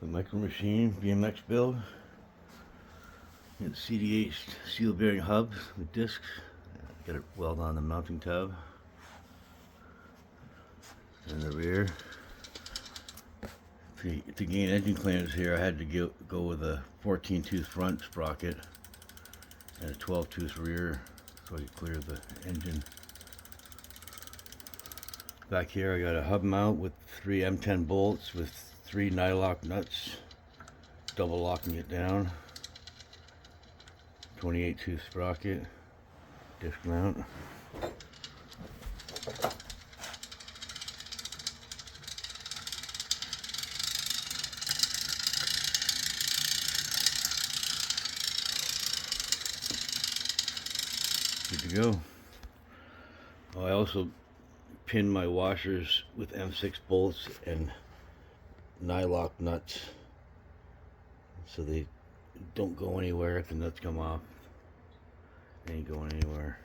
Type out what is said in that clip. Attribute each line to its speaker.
Speaker 1: The micro machine BMX build. Got CDH seal bearing hubs with discs. Got it weld on the mounting tab. In the rear. To gain engine clearance here, I had to go with a 14-tooth front sprocket and a 12-tooth rear so I could clear the engine. Back here I got a hub mount with 3 M10 bolts with 3 nylock nuts, double locking it down. 28-tooth sprocket, disc mount. Good to go. I also pinned my washers with M6 bolts and nylock nuts so they don't go anywhere if the nuts come off. They ain't going anywhere.